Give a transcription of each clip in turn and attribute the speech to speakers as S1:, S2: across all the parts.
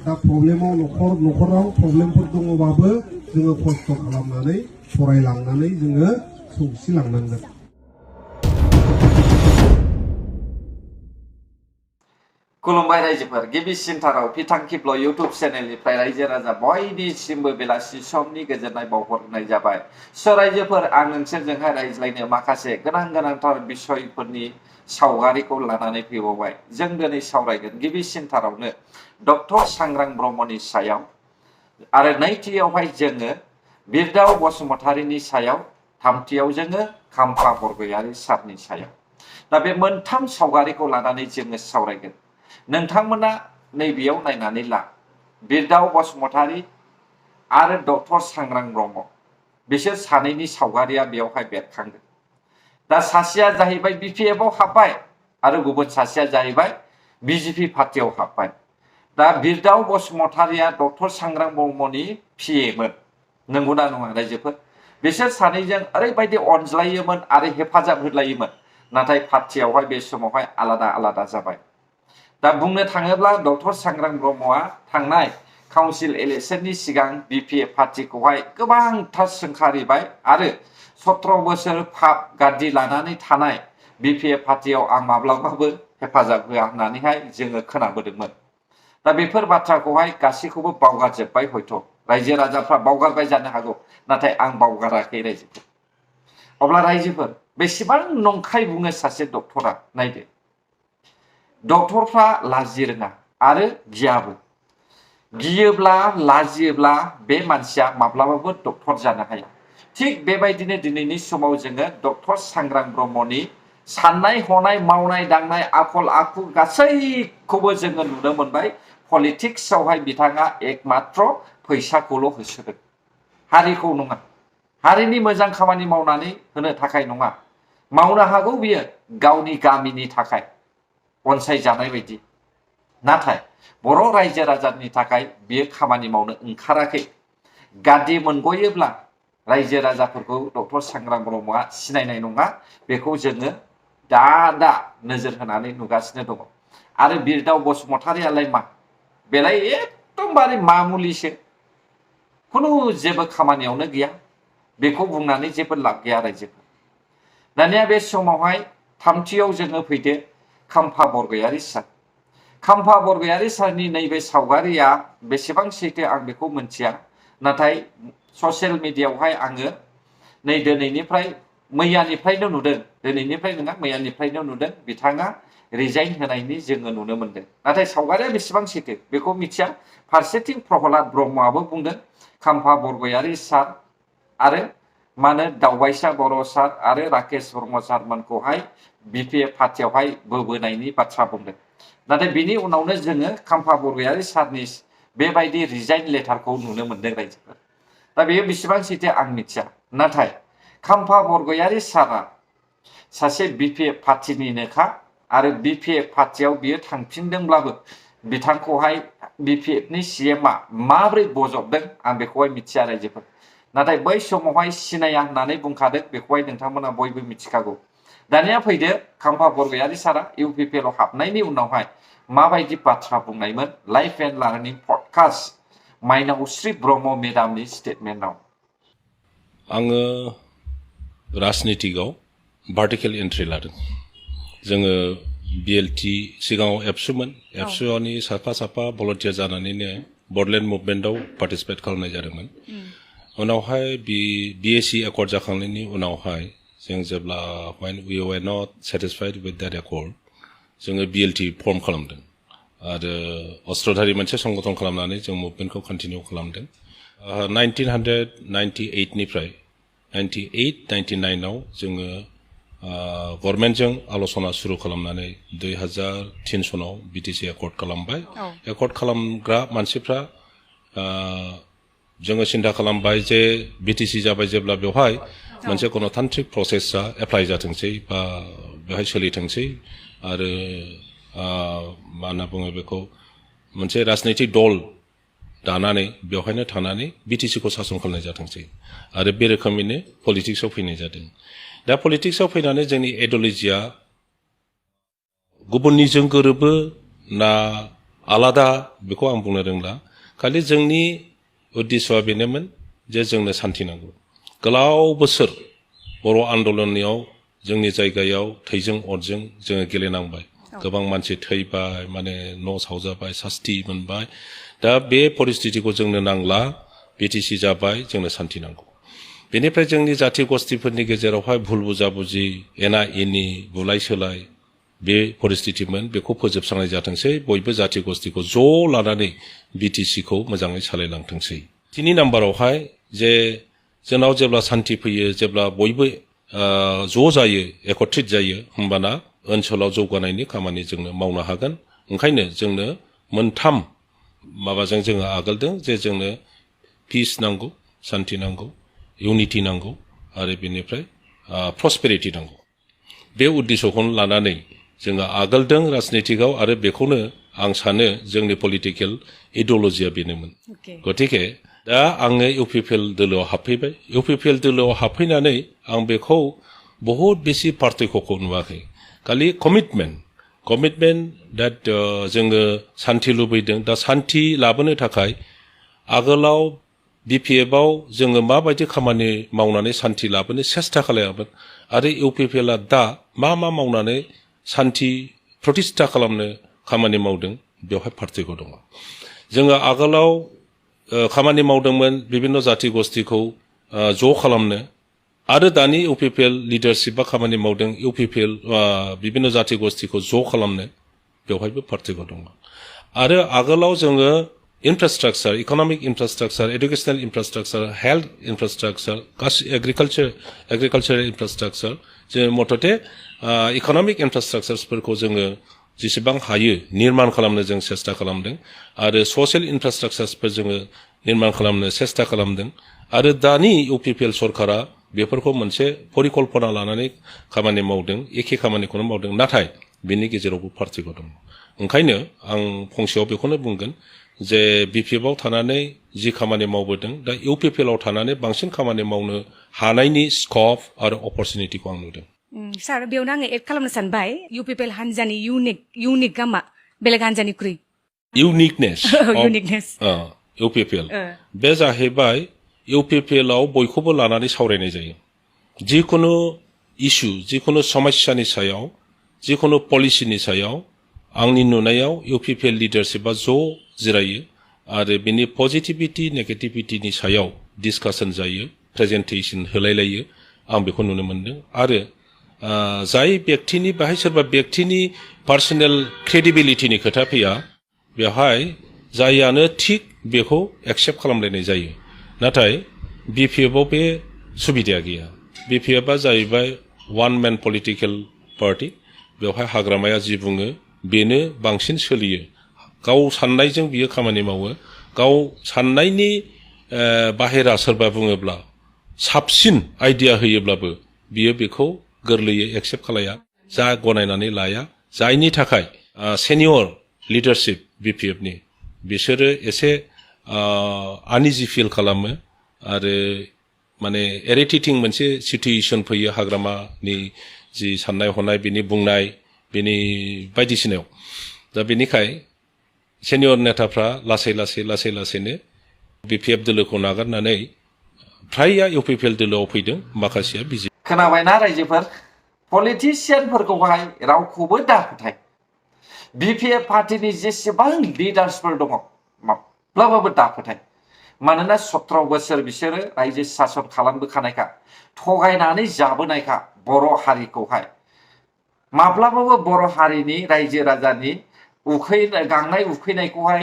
S1: दा प्रब्लेमाव न'खराव प्रब्लेमफोर दङबाबो जोङो खस्थ' खालामनानै फरायलांनानै जोङो सौसिलांनांगोन।
S2: खुलुमबाय रायजोफोर, गिबिसिनथाराव बिथांखिफ्ल' इउटुब चेनेलनिफ्राय रायजो राजा बयनिसिमबो बेलासि समनि गोजोननाय बावहरनाय जाबाय। रायजोफोर, आं नोंसोरजोंहाय रायज्लायनो माखासे गोनांथार बिसयफोरनि सावगारिखौ लानानै फैबावबाय। जों दिनै सावरायगोन गिबिसिनथारावनो डक्टर सांग्रां ब्रह्मनि सायाव, आरो नैथियावहाय जोङो बिरदाव बसुमतारीनि सायाव, थामथियाव जोङो खाम्फा बरगयारी सारनि सायाव। दा बे मोनथाम सावगारिखौ लानानै जोङो सावरायगोन। नोंथांमोना नैबेयाव नायनानै ला, बिरदाव बसुमतारी आरो डक्टर सांग्रां ब्रह्म, बिसोर सानैनि सावगारिया बेयावहाय बेरखांदों। दा सासेया जाहैबाय BPF आव हाबबाय आरो गुबुन सासेया जाहैबाय BJP पार्टियाव हाबबाय। दा बिरदाव बसुमतारीया डक्टर सांग्रां ब्रह्मनि PA मोन, नंगौना नङा रायजोफोर? बिसोर सानैजों ओरैबायदि अनज्लायोमोन आरो हेफाजाब होलायोमोन, नाथाय पार्टियावहाय बे समावहाय आलादा आलादा जाबाय। दा बुंनो थाङोब्ला डक्टर सांग्रां ब्रह्मआ थांनाय काउन्सिल इलेक्शननि सिगां BPF पार्टिखौहाय गोबांथार सोंखारिबाय आरो 17 बोसोर पाप गाद्दि लानानै थानाय BPF पार्टियाव आं माब्लाबाबो हेफाजाब होआ होननानैहाय जोङो खोनाबोदोंमोन। दा बेफोर बाथ्राखौहाय गासैखौबो बावगारजोब्बाय, हयथ' रायजो राजाफ्रा बावगारबाय जानो हागौ, नाथाय आं बावगाराखै रायजोफोर। अब्ला रायजोफोर, बेसेबां नंखाय बुङो सासे डक्टरा, नायदो। डक्टरफ्रा लाजि रोङा आरो गियाबो। गियोब्ला लाजियोब्ला बे मानसिया माब्लाबाबो डक्टर जानो हाया। थिग बेबायदिनो दिनैनि समाव जोङो डक्टर सांग्रां ब्रह्मनि साननाय हनाय, मावनाय दांनाय, आखल आखु गासैखौबो जोङो नुनो मोनबाय। पलिटिक्सआवहाय बिथाङा एकमात्र फैसाखौल' होसोदों, हारिखौ नङा। हारिनि मोजां खामानि मावनानै होनो थाखाय नङा, मावनो हागौ बियो गावनि गामिनि थाखाय अनसायजानाय बायदि, नाथाय बर' रायजो राजानि थाखाय बियो खामानि मावनो ओंखाराखै। गाद्दि मोनगयोब्ला रायजो राजाफोरखौ डक्टर सांग्रां ब्रह्मआ सिनायनाय नङा, बेखौ जोङो दा नोजोर होनानै नुगासिनो दङ। आरो बिरदाव बसुमतारीयालाय मा? बेलाय एकदमबारे मामुलिसो, खुनु जेबो खामानियावनो गैया। बेखौ बुंनानै जेबो लाब गैया रायजोफोर। दानिया बे समावहाय थामथियाव जोङो फैदो खाम्फा बरगयारी सार। खाम्फा बरगयारी सारनि नैबे सावगारिया बेसेबां सैथो आं बेखौ मोनथिया, नाथाय ससियेल मिडियायावहाय आङो नै दिनैनिफ्राय मैयानिफ्रायनो नुदों, दिनैनिफ्राय नङा मैयानिफ्रायनो नुदों, बिथाङा रिजाइन होनायनि जोङो नुनो मोनदों। नाथाय सावगारिया बेसेबां सैथो बेखौ मिथिया। फारसेथिं प्रहलाद ब्रह्मआबो बुंदों खाम्फा बरगयारी सार आरो दावबायसा बर' सार आरो राकेश ब्रह्म सारमोनखौहाय BPF पार्टियावहाय बोबोनायनि बाथ्रा बुंदों। नाथाय बिनि उनावनो जोङो खाम्फा बरगयारी सारनि बेबायदि रिजाइन लेटारखौ नुनो मोनदों रायजोफोर। दा बेयो बेसेबां सैथो आं मिथिया, नाथाय खाम्फा बरगयारी सारा सासे BPF पार्टिनिनोखा, आरो BPF पार्टियाव बियो थांफिनदोंब्लाबो बिथांखौहाय BPFनि CMआ माबोरै बजबदों आं बेखौहाय मिथिया रायजोफोर। नाथाय बै समावहाय सिनाया होननानै बुंखादों, बेखौहाय नोंथांमोना बयबो मिथिखागौ। दानिया फैदो खाम्फा बरगयारी सारा UPPL आव हाबनायनि उनावहाय माबायदि बाथ्रा बुंनायमोन, लाइफ एन्ड लार्निं पडकास्ट माइनावस्रि ब्रह्म मेडामनि स्टेटमेन्टआव।
S3: आङो राजनितिकआव भार्टिकेल एन्ट्रि लादों। जोङो BLT सिगाङाव एबसुमोन, एबसुनि साफा भलन्टियार जानानैनो बडलेण्ड मुभमेन्टआव पार्टिसिपेट खालामनाय जादोंमोन। उनावहाय BAC एकर्ड जाखांनायनि उनावहाय जों जेब्ला when we were not satisfied with that accord, जोङो BLT फर्म खालामदों आरो अस्त्रधारि मोनसे संगठन खालामनानै जों मुभमेन्टखौ कन्टिनिउ खालामदों। 1998 निफ्राय 98-99आव जोङो गभर्नमेन्टजों आल'सना सुरु खालामनानै 2003 सनाव BTC एकर्ड खालामबाय। एकर्ड खालामग्रा मानसिफ्रा जोङो सिन्था खालामबाय जे BTC जाबाय जेब्ला बेवहाय मोनसे गणतान्त्रिक प्रसेसआ एप्लाइ जाथोंसै बा बेवहाय सोलिथोंसै, आरो मा होनना बुङो बेखौ, मोनसे राजनैतिक दल दानानै बेवहायनो थानानै BTCखौ सासन खालामनाय जाथोंसै, आरो बे रोखोमैनो पलिटिक्सआव फैनाय जादों। दा पलिटिक्सआव फैनानै जोंनि आइडिय'लजिया गुबुननिजों गोरोबो ना आलादा बेखौ आं बुंनो रोंला खालि जोंनि उद्देश्यआ बेनोमोन जे जोंनो सान्थि नांगौ गोलाव बोसोर बर' आन्दलननियाव जोंनि जायगायाव थैजों अरजों जोङो गेलेनांबाय गोबां मानसि थैबाय माने न' सावजाबाय सास्ति मोनबाय दा बे परिस्थितिखौ जोंनो नांला बिटिसि जाबाय जोंनो सान्थि नांगौ बेनिफ्राय जोंनि जाथि गस्थिफोरनि गेजेरावहाय भुल बुजाबुजि एना एनि बुलाय सोलाय बे परिस्थितिमोन बेखौ फोजोबस्रांनाय जाथोंसै बयबो जाथि गस्थिखौ ज' लानानै बिटिसिखौ मोजाङै सालायलांथोंसै 3 नाम्बारावहाय जे जोंनाव जेब्ला सान्थि फैयो जेब्ला बयबो ज' जायो एकत्रित जायो होमबाना ओनसोलाव जौगानायनि खामानि जोंनो मावनो हागोन ओंखायनो जोंनो मोनथाम माबाजों जोङो आगोलदों जे जोंनो पिस नांगौ सान्थि नांगौ इउनिटि नांगौ आरो बेनिफ्राय प्रस्पेरिटि नांगौ बे उद्देश्यखौनो लानानै जोङो आगोलदों राजनितिकआव आरो बेखौनो आं सानो जोंनि पलिटिकेल इडिअलजिया बेनोमोन गतिके दा आङो इउपिपिएल दोलोआव हाबफैबाय इउपिपिएल दोलोआव हाबफैनानै आं बेखौ बहुत बेसि पार्थक्यखौ नुवाखै खालि कमिटमेन्ट that जोङो सान्थि लुबैदों दा सान्थि लाबोनो थाखाय आगोलाव बिपिएफआव जोङो माबायदि खामानि मावनानै सान्थि लाबोनो सेस्था खालायामोन आरो इउपिपिएलआ दा मा मावनानै सान्थि प्रतिष्ठा खालामनो खामानि मावदों बेवहाय पार्थक्य दङ जोङो आगोलाव खामानि मावदोंमोन बिभिन्न जाति गस्थिखौ ज' खालामनो आरो दानि इउपिपिएल लिडारशिपआ खामानि मावदों इउपिपिएल बिभिन्न जाति गस्थिखौ ज' खालामनो बेवहायबो पार्थक्य दङ आरो आगोलाव जोङो इनफ्रास्ट्राक्चार इक'नमिक इनफ्रास्ट्राक्चार एडुकेसनेल इनफ्रास्ट्राक्चार हेल्थ इनफ्रास्ट्राक्चार एग्रिकालचार इनफ्रास्ट्राक्चार जों मथथे इक'नमिक इनफ्रास्ट्राक्चारफोरखौ जोङो जेसेबां हायो निर्माण खालामनो जों सेस्था खालामदों आरो ससियेल इनफ्रास्ट्राक्चारफोर जोङो निर्माण खालामनो सेस्था खालामदों आरो दानि इउपिपिएल सरकारा बेफोरखौ मोनसे परिकल्पना लानानै खामानि मावदों एखे खामानिखौनो मावदों नाथाय बेनि गेजेरावबो पार्थक्य दङ ओंखायनो आं फंसेयाव बेखौनो बुंगोन जे बिपिएफआव थानानै जि खामानि मावबोदों दा इउपिपिएलआव थानानै बांसिन खामानि मावनो हानायनि स्कप आरो अपरचुनिटिखौ आं नुदों
S4: सार बेयावनो आङो एड खालामनो सानबाय इउपिपिएल हान्जानि इउनिक गामा बेलेग हान्जानिख्रुइ
S3: इउनिकनेस इउपिपिएल बे जाहैबाय इउपिपिएलआव बयखौबो लानानै सावरायनाय जायो जिखुनु इस्यु जिखुनु समस्यानि सायाव जिखुनु पलिसिनि सायाव आंनि नुनायाव इउपिपिएल लिडारशिपआ ज' जिरायो आरो बिनि पजिटिभिटि नेगेटिभिटिनि सायाव डिसकासन जायो प्रेजेन्टेसन होलायलायो आं बेखौ नुनो मोनदों आरो जाय व्यक्तिनि बाहाय सोरबा व्यक्तिनि पार्सनेल क्रेडिबिलिटिनि खोथा फैया बेवहाय जायानो थिग बेखौ एक्सेप्ट खालामलायनाय जायो नाथाय बिपिएफआव बे सुबिदाया गैया बिपिएफआ जाहैबाय वान मेन पलिटिकेल पार्टि बेवहाय हाग्रामाया जि बुङो बेनो बांसिन सोलियो गाव साननायजों बियो खामानि मावो गाव साननायनि बाहेरा सोरबा बुङोब्ला साबसिन आइडिया होयोब्लाबो बियो बेखौ गोरलैयै एक्सेप्ट खालाया जा गनायनानै लाया जायनि थाखाय सेनियर लिडारशिप बिपिएफनि बिसोरो एसे आनइजि फिल खालामो आरो माने एरिटेटिं मोनसे सिटुएसन फैयो हाग्रामानि जि साननाय हनाय बिनि बुंनाय बिनि बायदिसिनायाव दा बेनिखाय सेनियर नेताफ्रा लासैनो बिपिएफ दोलोखौ नागारनानै फ्रायआ इउपिपिएल दोलोआव फैदों माखासेया बिजेपि
S2: खोनाबायना रायजोफोर पलिटिशियानफोरखौहाय रावखौबो दाफोथाय बिपिएफ पार्टिनि जेसेबां लिडार्सफोर दङ माब्लाबाबो दाफोथाय मानोना 17 बोसोर बिसोरो रायजो सासन खालामबोखानायखा थगायनानै जाबोनायखा बर' हारिखौहाय माब्लाबाबो बर' हारिनि रायजो राजानि गांनाय उखैनायखौहाय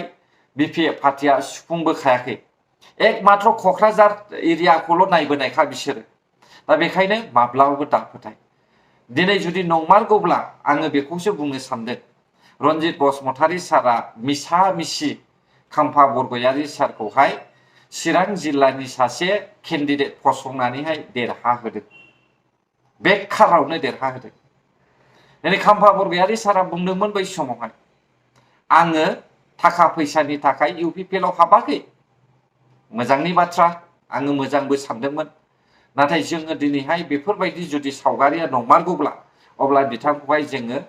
S2: बिपिएफ पार्टिया सुफुंबोखायाखै एकमात्र क'क्राझार एरियाखौल' नायबोनायखा बिसोरो दा बेखायनो माब्लाबाबो दाफोथाय दिनै जुदि नंमारगौब्ला आङो बेखौसो बुंनो सानदों रन्जित बसुमतारी सारा मिसा मिसि खाम्फा बरगयारी सारखौहाय चिरां जिल्लानि सासे केन्डिडेट फसंनानैहाय देरहाहोदों बेखारावनो देरहाहोदों दिनै खाम्फा बरगयारी सारा बुंदोंमोन बै समावहाय आङो थाखा फैसानि थाखाय इउपिपिएलआव हाबाखै मोजांनि बाथ्रा आङो मोजांबो सानदोंमोन नाथाय जोङो दिनैहाय बेफोरबायदि जुदि सावगारिया नंमारगौब्ला अब्ला बिथांखौहाय जोङो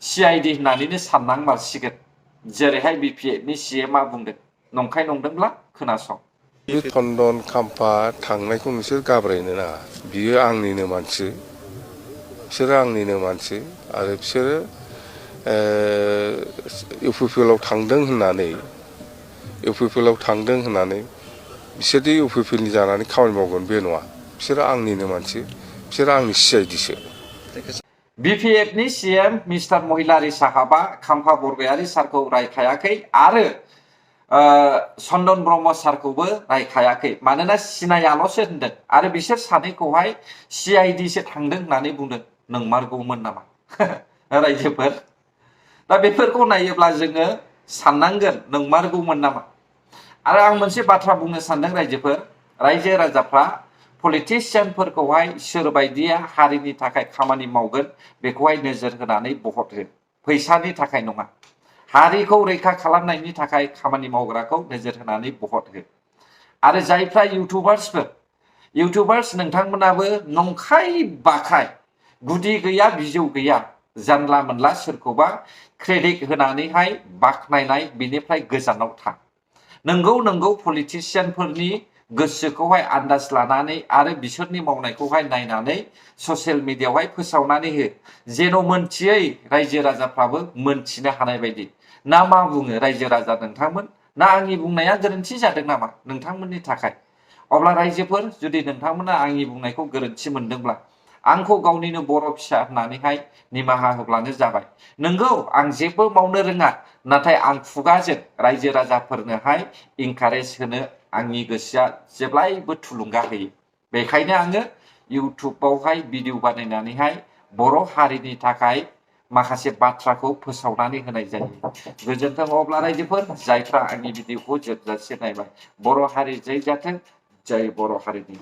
S2: सिआइडि होननानैनो साननांमारसिगोन जेरैहाय BPFनि CMआ बुंदों नंखाय नंदोंब्ला खोनासं
S5: बे टन्डन खाम्फा थांनायखौ नोंसोर गाब्रायनो नाङा बियो आंनिनो मानसि बिसोरो आंनिनो मानसि आरो बिसोरो इउपिपिएलआव थांदों होननानै बिसोरदि इउपिपिएलनि जानानै खामानि मावगोन बे नङा बिसोरो आंनिनो मानसि बिसोरो आंनि CIDसो
S2: BPFनि CM मिस्टार महिलारी साहाबा खाम्फा बरगयारी सारखौ रायखायाखै आरो चन्दन ब्रह्म सारखौबो रायखायाखै मानोना सिनायाल'सो होनदों आरो बिसोर सानैखौहाय CIDसो थांदों होननानै बुंदों नंमारगौमोन नामा रायजोफोर दा बेफोरखौ नायोब्ला जोङो साननांगोन नंमारगौमोन नामा आरो आं मोनसे बाथ्रा बुंनो सानदों रायजोफोर रायजो राजाफ्रा पलिटिशियानफोरखौहाय सोरबायदिया हारिनि थाखाय खामानि मावगोन बेखौहाय नोजोर होनानै भट हो फैसानि थाखाय नङा हारिखौ रैखा खालामनायनि थाखाय खामानि मावग्राखौ नोजोर होनानै भट हो आरो जायफ्रा इउटुबार्स नोंथांमोनाबो नंखाय बाखाय गुदि गैया बिजौ गैया जानला मोनला सोरखौबा क्रेडिट होनानैहाय बाखनायनाय बेनिफ्राय गोजानाव था नंगौ पलिटिशियानफोरनि गोसोखौहाय आन्दाज लानानै आरो बिसोरनि मावनायखौहाय नायनानै ससियेल मिडियायावहाय फोसावनानै हो जेन' मोनथियै रायजो राजाफ्राबो मोनथिनो हानाय बायदि ना मा बुङो रायजो राजा नोंथांमोन ना आंनि बुंनाया गोरोन्थि जादों नामा नोंथांमोननि थाखाय अब्ला रायजोफोर जुदि नोंथांमोना आंनि बुंनायखौ गोरोन्थि मोनदोंब्ला आंखौ गावनिनो बर' फिसा होननानैहाय निमाहा होब्लानो जाबाय नंगौ आं जेबो मावनो रोङा नाथाय आं खुगाजों रायजो राजाफोरनोहाय इनकारेज होनो आंनि गोसोआ जेब्लायबो थुलुंगा होयो बेखायनो आङो इउटुबावहाय भिडिअ बानायनानैहाय बर' हारिनि थाखाय माखासे बाथ्राखौ फोसावनानै होनाय जायो गोजोन्थों अब्ला रायजोफोर जायफ्रा आंनि भिडिअखौ जोबजासे नायबाय बर' हारि जै जाथों जय बर' हारिनि